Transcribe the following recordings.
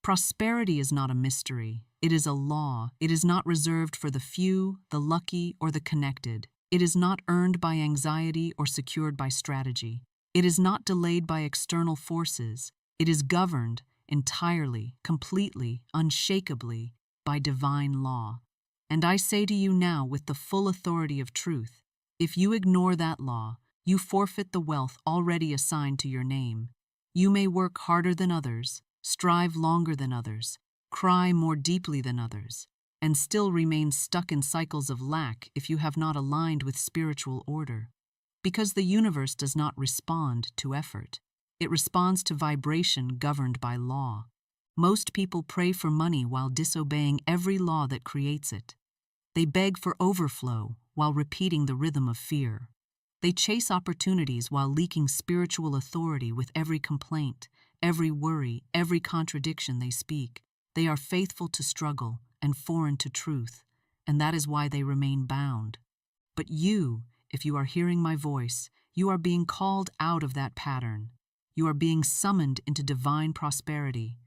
Prosperity is not a mystery. It is a law. It is not reserved for the few, the lucky, or the connected. It is not earned by anxiety or secured by strategy. It is not delayed by external forces. It is governed entirely, completely, unshakably by divine law. And I say to you now with the full authority of truth, if you ignore that law, you forfeit the wealth already assigned to your name. You may work harder than others, strive longer than others, cry more deeply than others, and still remain stuck in cycles of lack if you have not aligned with spiritual order. Because the universe does not respond to effort. It responds to vibration governed by law. Most people pray for money while disobeying every law that creates it. They beg for overflow while repeating the rhythm of fear. They chase opportunities while leaking spiritual authority with every complaint, every worry, every contradiction they speak. They are faithful to struggle and foreign to truth, and that is why they remain bound. But you, if you are hearing my voice, you are being called out of that pattern. You are being summoned into divine prosperity.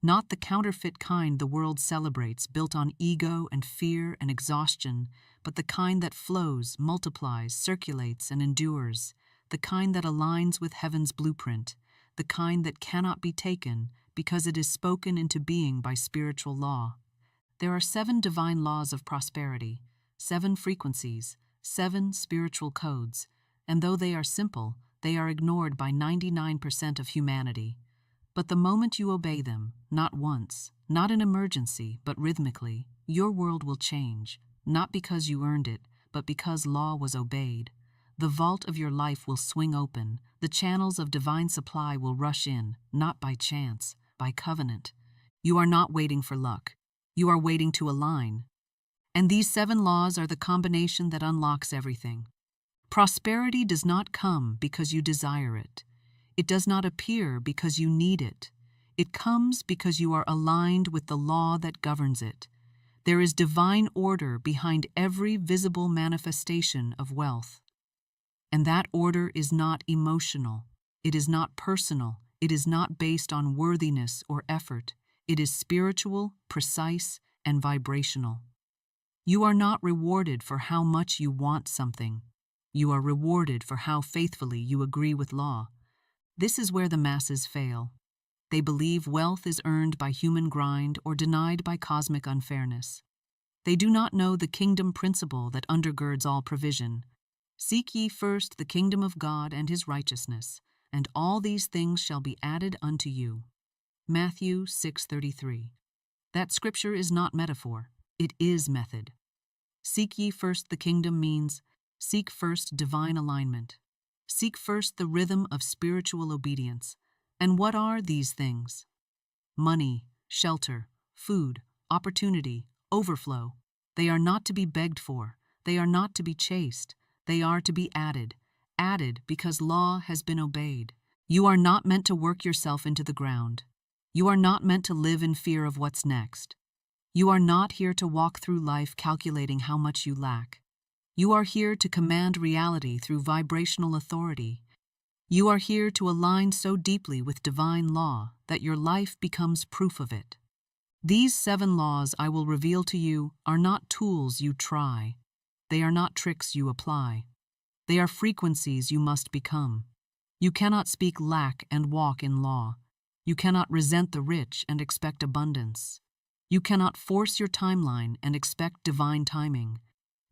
Not the counterfeit kind the world celebrates, built on ego and fear and exhaustion, but the kind that flows, multiplies, circulates, and endures, the kind that aligns with heaven's blueprint, the kind that cannot be taken because it is spoken into being by spiritual law. There are 7 divine laws of prosperity, 7 frequencies, 7 spiritual codes, and though they are simple, they are ignored by 99% of humanity. But the moment you obey them, not once, not in emergency, but rhythmically, your world will change, not because you earned it, but because law was obeyed. The vault of your life will swing open, the channels of divine supply will rush in, not by chance, by covenant. You are not waiting for luck. You are waiting to align. And these 7 laws are the combination that unlocks everything. Prosperity does not come because you desire it. It does not appear because you need it. It comes because you are aligned with the law that governs it. There is divine order behind every visible manifestation of wealth. And that order is not emotional. It is not personal. It is not based on worthiness or effort. It is spiritual, precise, and vibrational. You are not rewarded for how much you want something. You are rewarded for how faithfully you agree with law. This is where the masses fail. They believe wealth is earned by human grind or denied by cosmic unfairness. They do not know the kingdom principle that undergirds all provision. Seek ye first the kingdom of God and his righteousness, and all these things shall be added unto you. Matthew 6:33. That scripture is not metaphor. It is method. Seek ye first the kingdom means seek first divine alignment. Seek first the rhythm of spiritual obedience. And what are these things? Money, shelter, food, opportunity, overflow. They are not to be begged for. They are not to be chased. They are to be added. Added because law has been obeyed. You are not meant to work yourself into the ground. You are not meant to live in fear of what's next. You are not here to walk through life calculating how much you lack. You are here to command reality through vibrational authority. You are here to align so deeply with divine law that your life becomes proof of it. These 7 laws I will reveal to you are not tools you try. They are not tricks you apply. They are frequencies you must become. You cannot speak lack and walk in law. You cannot resent the rich and expect abundance. You cannot force your timeline and expect divine timing.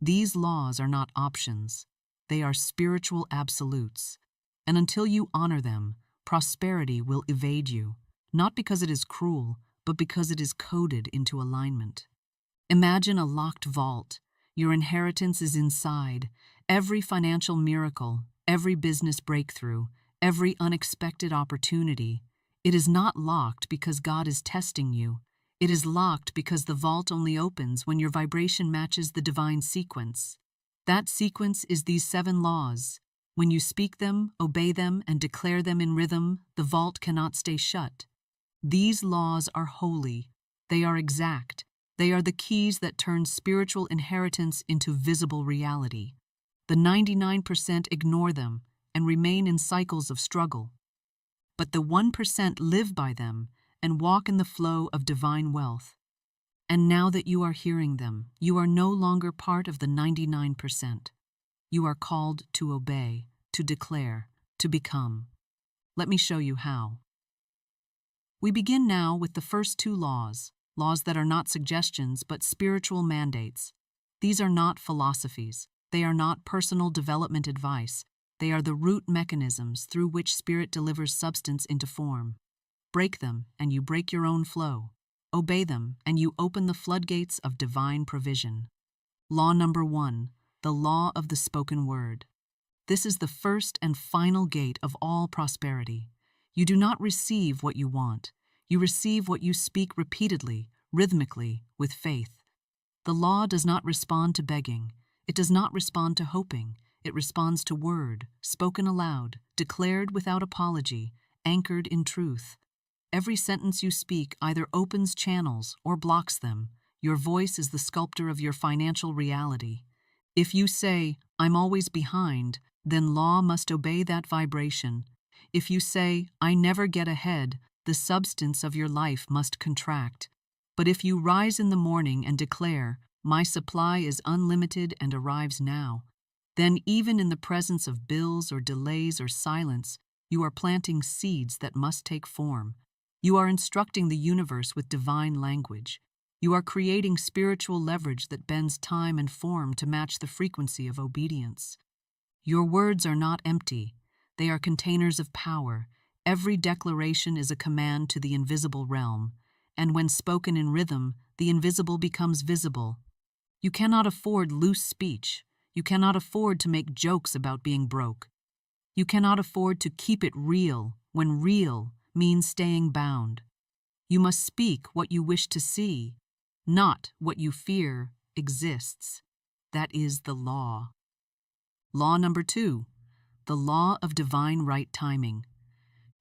These laws are not options. They are spiritual absolutes. And until you honor them, prosperity will evade you, not because it is cruel, but because it is coded into alignment. Imagine a locked vault. Your inheritance is inside. Every financial miracle, every business breakthrough, every unexpected opportunity. It is not locked because God is testing you. It is locked because the vault only opens when your vibration matches the divine sequence. That sequence is these 7 laws. When you speak them, obey them, and declare them in rhythm, the vault cannot stay shut. These laws are holy. They are exact. They are the keys that turn spiritual inheritance into visible reality. The 99% ignore them and remain in cycles of struggle. But the 1% live by them and walk in the flow of divine wealth. And now that you are hearing them, you are no longer part of the 99%. You are called to obey, to declare, to become. Let me show you how. We begin now with the first two laws that are not suggestions but spiritual mandates. These are not philosophies. They are not personal development advice. They are the root mechanisms through which Spirit delivers substance into form. Break them, and you break your own flow. Obey them, and you open the floodgates of divine provision. Law number 1, the law of the spoken word. This is the first and final gate of all prosperity. You do not receive what you want. You receive what you speak repeatedly, rhythmically, with faith. The law does not respond to begging. It does not respond to hoping. It responds to word, spoken aloud, declared without apology, anchored in truth. Every sentence you speak either opens channels or blocks them. Your voice is the sculptor of your financial reality. If you say, "I'm always behind," then law must obey that vibration. If you say, "I never get ahead," the substance of your life must contract. But if you rise in the morning and declare, "My supply is unlimited and arrives now," then even in the presence of bills or delays or silence, you are planting seeds that must take form. You are instructing the universe with divine language. You are creating spiritual leverage that bends time and form to match the frequency of obedience. Your words are not empty. They are containers of power. Every declaration is a command to the invisible realm, and when spoken in rhythm, the invisible becomes visible. You cannot afford loose speech. You cannot afford to make jokes about being broke. You cannot afford to keep it real when real means staying bound. You must speak what you wish to see, not what you fear exists. That is the law. Law number 2, the law of divine right timing.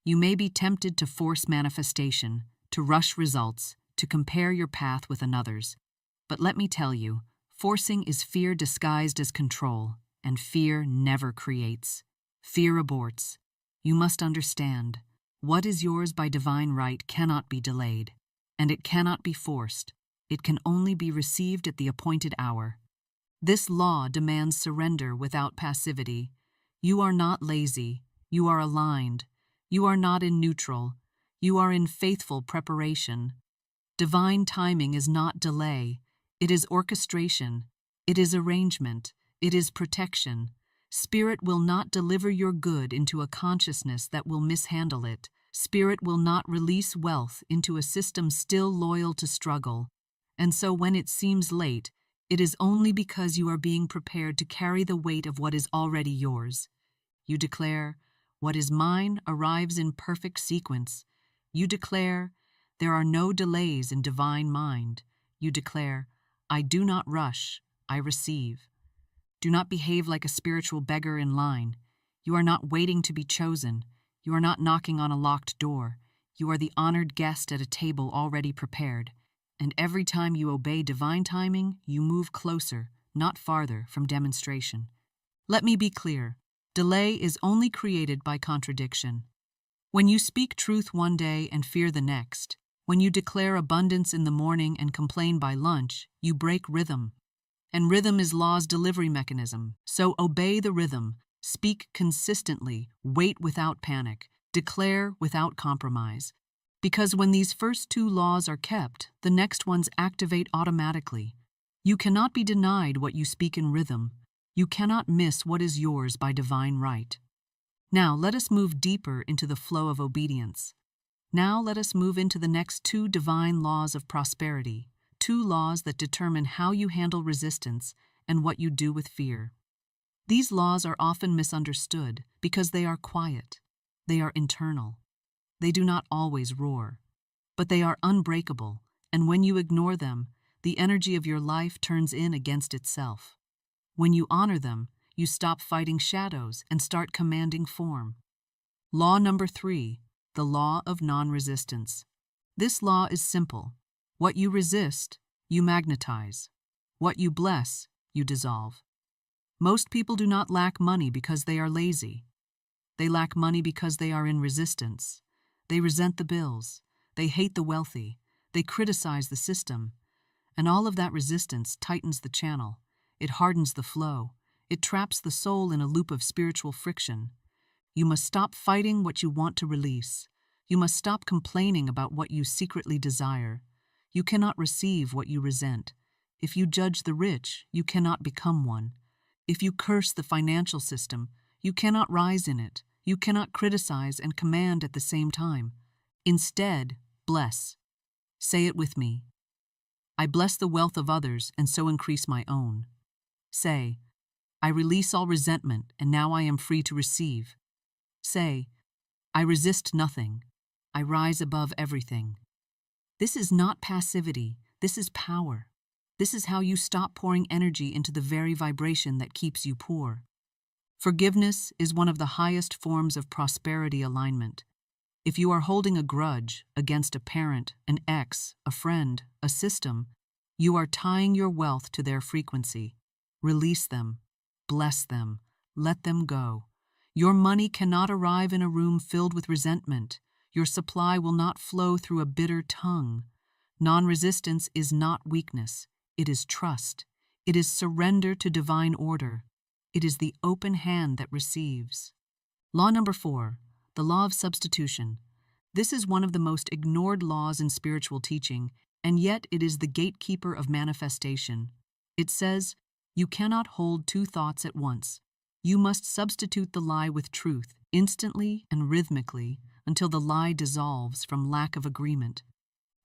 You may be tempted to force manifestation, to rush results, to compare your path with another's. But let me tell you, forcing is fear disguised as control, and fear never creates. Fear aborts. You must understand, what is yours by divine right cannot be delayed, and it cannot be forced. It can only be received at the appointed hour. This law demands surrender without passivity. You are not lazy. You are aligned. You are not in neutral. You are in faithful preparation. Divine timing is not delay. It is orchestration. It is arrangement. It is protection. Spirit will not deliver your good into a consciousness that will mishandle it. Spirit will not release wealth into a system still loyal to struggle. And so when it seems late, it is only because you are being prepared to carry the weight of what is already yours. You declare, "What is mine arrives in perfect sequence." You declare, "There are no delays in divine mind." You declare, "I do not rush, I receive." Do not behave like a spiritual beggar in line. You are not waiting to be chosen. You are not knocking on a locked door. You are the honored guest at a table already prepared. And every time you obey divine timing, you move closer, not farther, from demonstration. Let me be clear. Delay is only created by contradiction. When you speak truth one day and fear the next, when you declare abundance in the morning and complain by lunch, you break rhythm. And rhythm is law's delivery mechanism. So obey the rhythm, speak consistently, wait without panic, declare without compromise. Because when these first two laws are kept, the next ones activate automatically. You cannot be denied what you speak in rhythm. You cannot miss what is yours by divine right. Now let us move deeper into the flow of obedience. Now let us move into the next two divine laws of prosperity, two laws that determine how you handle resistance and what you do with fear. These laws are often misunderstood because they are quiet. They are internal. They do not always roar, but they are unbreakable, and when you ignore them, the energy of your life turns in against itself. When you honor them, you stop fighting shadows and start commanding form. Law number 3, the law of non-resistance. This law is simple. What you resist, you magnetize. What you bless, you dissolve. Most people do not lack money because they are lazy. They lack money because they are in resistance. They resent the bills. They hate the wealthy. They criticize the system. And all of that resistance tightens the channel. It hardens the flow. It traps the soul in a loop of spiritual friction. You must stop fighting what you want to release. You must stop complaining about what you secretly desire. You cannot receive what you resent. If you judge the rich, you cannot become one. If you curse the financial system, you cannot rise in it. You cannot criticize and command at the same time. Instead, bless. Say it with me. I bless the wealth of others and so increase my own. Say, I release all resentment and now I am free to receive. Say, I resist nothing. I rise above everything. This is not passivity. This is power. This is how you stop pouring energy into the very vibration that keeps you poor. Forgiveness is one of the highest forms of prosperity alignment. If you are holding a grudge against a parent, an ex, a friend, a system, you are tying your wealth to their frequency. Release them. Bless them. Let them go. Your money cannot arrive in a room filled with resentment. Your supply will not flow through a bitter tongue. Non-resistance is not weakness. It is trust. It is surrender to divine order. It is the open hand that receives. Law number 4, the law of substitution. This is one of the most ignored laws in spiritual teaching, and yet it is the gatekeeper of manifestation. It says, you cannot hold two thoughts at once. You must substitute the lie with truth, instantly and rhythmically, until the lie dissolves from lack of agreement.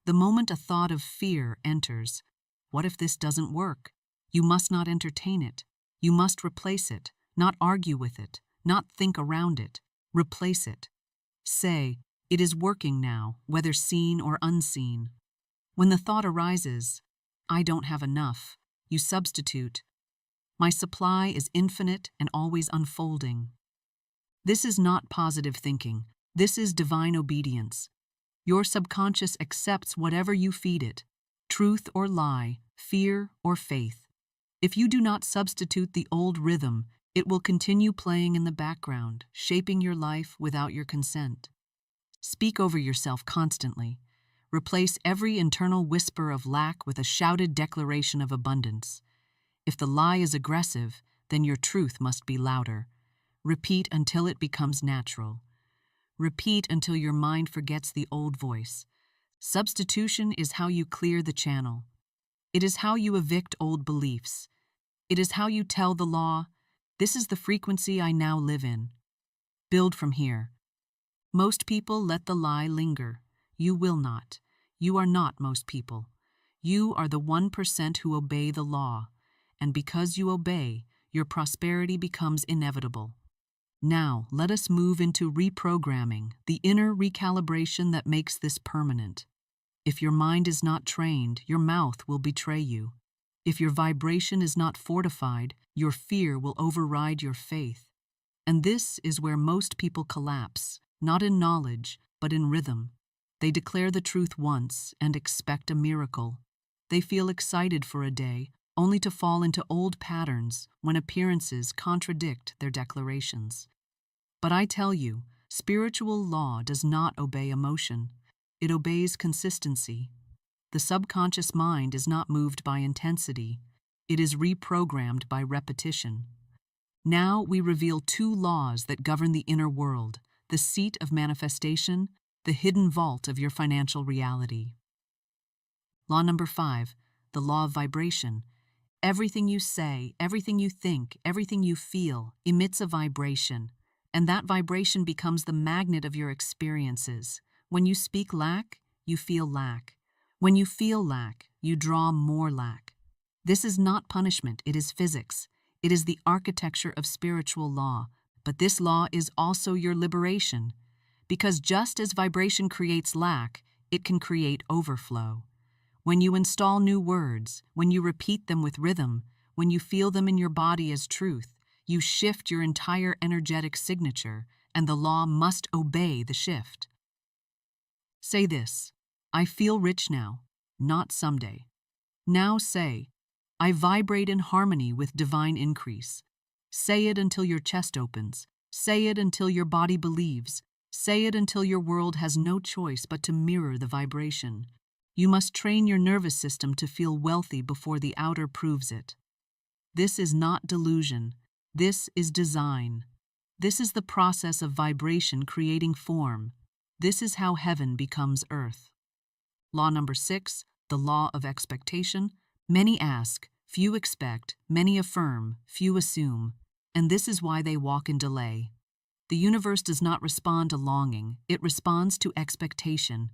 The moment a thought of fear enters, what if this doesn't work? You must not entertain it. You must replace it, not argue with it, not think around it. Replace it. Say, it is working now, whether seen or unseen. When the thought arises, I don't have enough, you substitute, my supply is infinite and always unfolding. This is not positive thinking. This is divine obedience. Your subconscious accepts whatever you feed it, truth or lie, fear or faith. If you do not substitute the old rhythm, it will continue playing in the background, shaping your life without your consent. Speak over yourself constantly. Replace every internal whisper of lack with a shouted declaration of abundance. If the lie is aggressive, then your truth must be louder. Repeat until it becomes natural. Repeat until your mind forgets the old voice. Substitution is how you clear the channel. It is how you evict old beliefs. It is how you tell the law, this is the frequency I now live in. Build from here. Most people let the lie linger. You will not. You are not most people. You are the 1% who obey the law. And because you obey, your prosperity becomes inevitable. Now, let us move into reprogramming, the inner recalibration that makes this permanent. If your mind is not trained, your mouth will betray you. If your vibration is not fortified, your fear will override your faith. And this is where most people collapse, not in knowledge, but in rhythm. They declare the truth once and expect a miracle. They feel excited for a day, only to fall into old patterns when appearances contradict their declarations. But I tell you, spiritual law does not obey emotion. It obeys consistency. The subconscious mind is not moved by intensity. It is reprogrammed by repetition. Now we reveal two laws that govern the inner world, the seat of manifestation, the hidden vault of your financial reality. Law number 5, the law of vibration. Everything you say, everything you think, everything you feel emits a vibration, and that vibration becomes the magnet of your experiences. When you speak lack, you feel lack. When you feel lack, you draw more lack. This is not punishment, it is physics. It is the architecture of spiritual law, but this law is also your liberation. Because just as vibration creates lack, it can create overflow. When you install new words, when you repeat them with rhythm, when you feel them in your body as truth, you shift your entire energetic signature, and the law must obey the shift. Say this, I feel rich now, not someday. Now say, I vibrate in harmony with divine increase. Say it until your chest opens. Say it until your body believes. Say it until your world has no choice but to mirror the vibration. You must train your nervous system to feel wealthy before the outer proves it. This is not delusion. This is design. This is the process of vibration creating form. This is how heaven becomes earth. Law number 6, the law of expectation. Many ask, few expect, many affirm, few assume. And this is why they walk in delay. The universe does not respond to longing, it responds to expectation.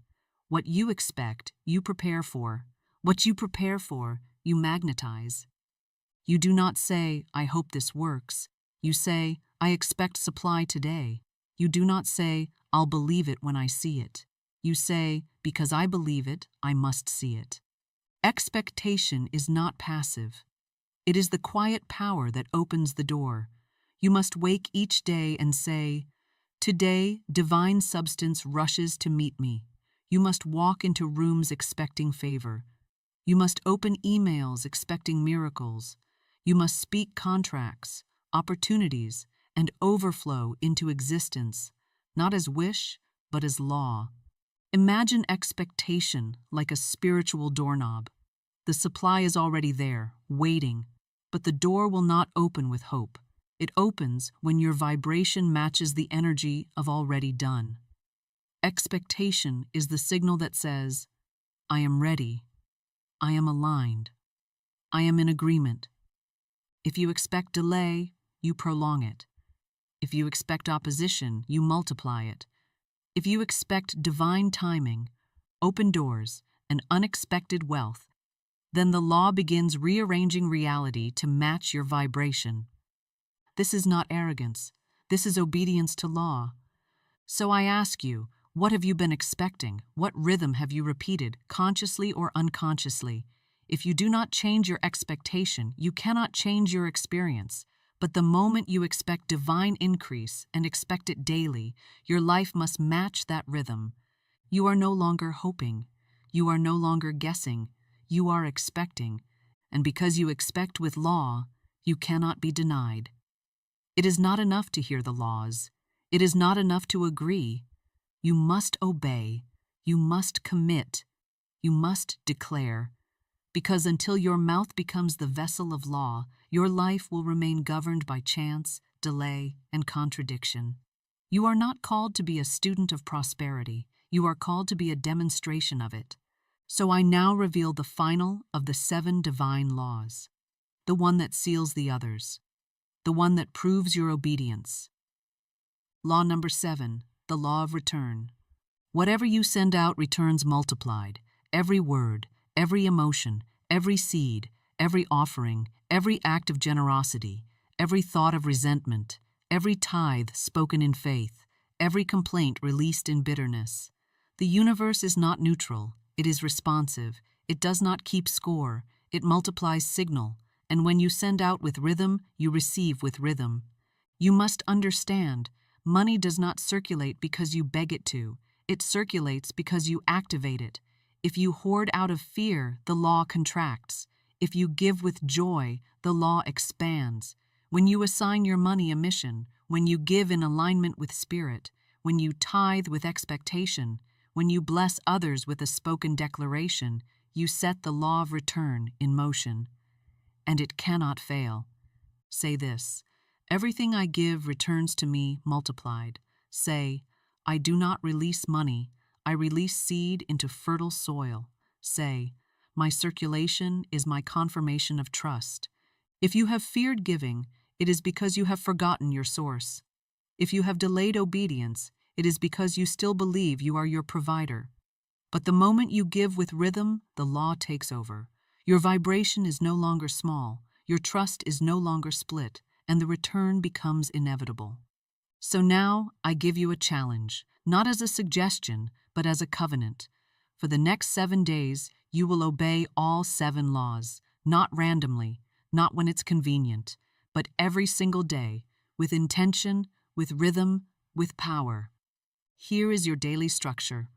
What you expect, you prepare for. What you prepare for, you magnetize. You do not say, I hope this works. You say, I expect supply today. You do not say, I'll believe it when I see it. You say, because I believe it, I must see it. Expectation is not passive. It is the quiet power that opens the door. You must wake each day and say, today, divine substance rushes to meet me. You must walk into rooms expecting favor. You must open emails expecting miracles. You must speak contracts, opportunities, and overflow into existence, not as wish, but as law. Imagine expectation like a spiritual doorknob. The supply is already there, waiting, but the door will not open with hope. It opens when your vibration matches the energy of already done. Expectation is the signal that says, I am ready, I am aligned, I am in agreement. If you expect delay, you prolong it. If you expect opposition, you multiply it. If you expect divine timing, open doors, and unexpected wealth, then the law begins rearranging reality to match your vibration. This is not arrogance. This is obedience to law. So I ask you, what have you been expecting? What rhythm have you repeated, consciously or unconsciously? If you do not change your expectation, you cannot change your experience. But the moment you expect divine increase and expect it daily, your life must match that rhythm. You are no longer hoping. You are no longer guessing. You are expecting. And because you expect with law, you cannot be denied. It is not enough to hear the laws. It is not enough to agree. You must obey. You must commit. You must declare. Because until your mouth becomes the vessel of law, your life will remain governed by chance, delay, and contradiction. You are not called to be a student of prosperity. You are called to be a demonstration of it. So I now reveal the final of the 7 divine laws, the one that seals the others, the one that proves your obedience. Law number 7, the law of return. Whatever you send out returns multiplied. Every word, every emotion, every seed, every offering, every act of generosity, every thought of resentment, every tithe spoken in faith, every complaint released in bitterness. The universe is not neutral, it is responsive, it does not keep score, it multiplies signal, and when you send out with rhythm, you receive with rhythm. You must understand, money does not circulate because you beg it to, it circulates because you activate it. If you hoard out of fear, the law contracts. If you give with joy, the law expands. When you assign your money a mission, when you give in alignment with spirit, when you tithe with expectation, when you bless others with a spoken declaration, you set the law of return in motion. And it cannot fail. Say this, everything I give returns to me multiplied. Say, I do not release money, I release seed into fertile soil. Say, my circulation is my confirmation of trust. If you have feared giving, it is because you have forgotten your source. If you have delayed obedience, it is because you still believe you are your provider. But the moment you give with rhythm, the law takes over. Your vibration is no longer small, your trust is no longer split, and the return becomes inevitable. So now I give you a challenge, not as a suggestion, but as a covenant. For the next 7 days, you will obey all 7 laws, not randomly, not when it's convenient, but every single day, with intention, with rhythm, with power. Here is your daily structure.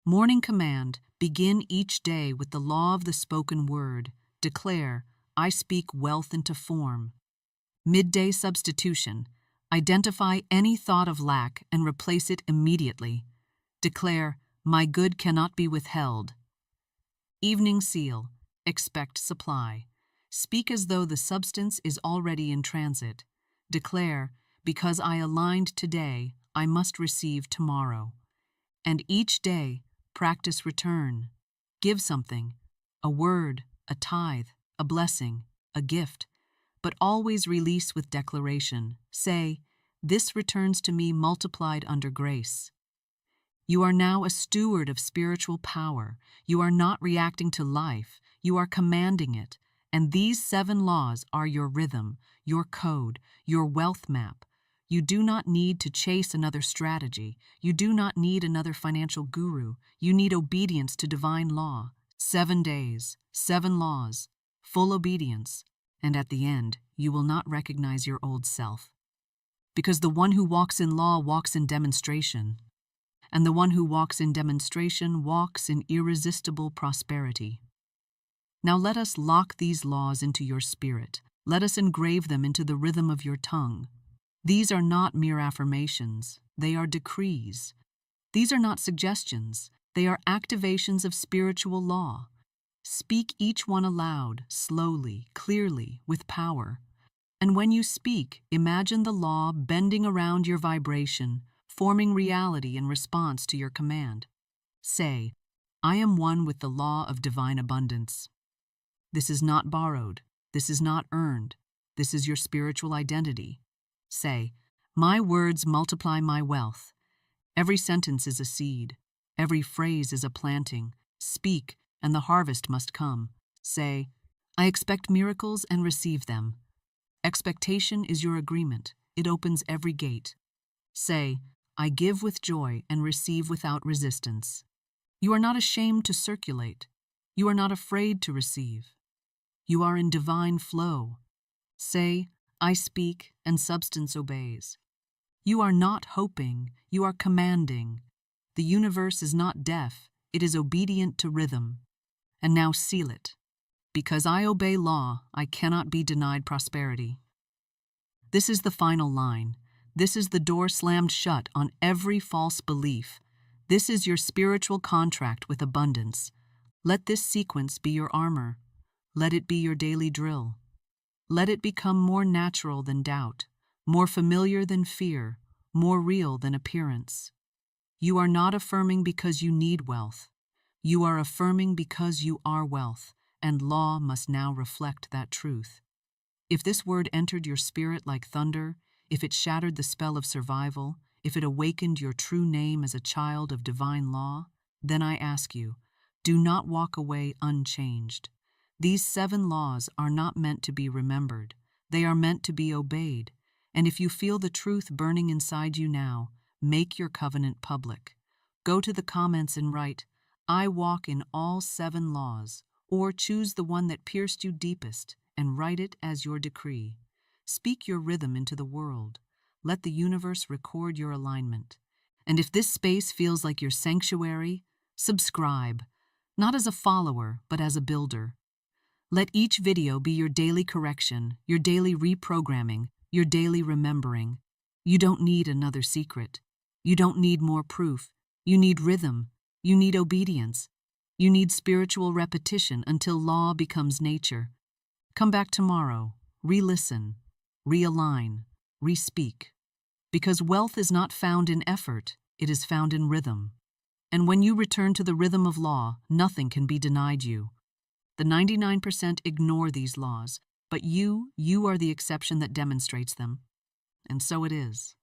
Morning command, begin each day with the law of the spoken word. Declare, I speak wealth into form. Midday substitution, Identify any thought of lack and replace it immediately. Declare, "My good cannot be withheld." Evening seal. Expect supply. Speak as though the substance is already in transit. Declare, "Because I aligned today, I must receive tomorrow." And each day, practice return. Give something, a word, a tithe, a blessing, a gift, but always release with declaration. Say, "This returns to me multiplied under grace." You are now a steward of spiritual power. You are not reacting to life, you are commanding it. And these 7 laws are your rhythm, your code, your wealth map. You do not need to chase another strategy. You do not need another financial guru. You need obedience to divine law. 7 days, 7 laws, full obedience. And at the end, you will not recognize your old self. Because the one who walks in law walks in demonstration. And the one who walks in demonstration walks in irresistible prosperity. Now let us lock these laws into your spirit. Let us engrave them into the rhythm of your tongue. These are not mere affirmations, they are decrees. These are not suggestions, they are activations of spiritual law. Speak each one aloud, slowly, clearly, with power. And when you speak, imagine the law bending around your vibration, forming reality in response to your command. Say, "I am one with the law of divine abundance." This is not borrowed. This is not earned. This is your spiritual identity. Say, "My words multiply my wealth." Every sentence is a seed. Every phrase is a planting. Speak, and the harvest must come. Say, "I expect miracles and receive them." Expectation is your agreement. It opens every gate. Say, "I give with joy and receive without resistance." You are not ashamed to circulate. You are not afraid to receive. You are in divine flow. Say, "I speak and substance obeys." You are not hoping, you are commanding. The universe is not deaf, it is obedient to rhythm. And now seal it. Because I obey law, I cannot be denied prosperity. This is the final line. This is the door slammed shut on every false belief. This is your spiritual contract with abundance. Let this sequence be your armor. Let it be your daily drill. Let it become more natural than doubt, more familiar than fear, more real than appearance. You are not affirming because you need wealth. You are affirming because you are wealth, and law must now reflect that truth. If this word entered your spirit like thunder, if it shattered the spell of survival, if it awakened your true name as a child of divine law, then I ask you, do not walk away unchanged. These 7 laws are not meant to be remembered. They are meant to be obeyed. And if you feel the truth burning inside you now, make your covenant public. Go to the comments and write, "I walk in all 7 laws," or choose the one that pierced you deepest and write it as your decree. Speak your rhythm into the world. Let the universe record your alignment. And if this space feels like your sanctuary, subscribe, not as a follower, but as a builder. Let each video be your daily correction, your daily reprogramming, your daily remembering. You don't need another secret. You don't need more proof. You need rhythm. You need obedience. You need spiritual repetition until law becomes nature. Come back tomorrow. Re-listen. Realign, re-speak. Because wealth is not found in effort, it is found in rhythm. And when you return to the rhythm of law, nothing can be denied you. The 99% ignore these laws, but you are the exception that demonstrates them. And so it is.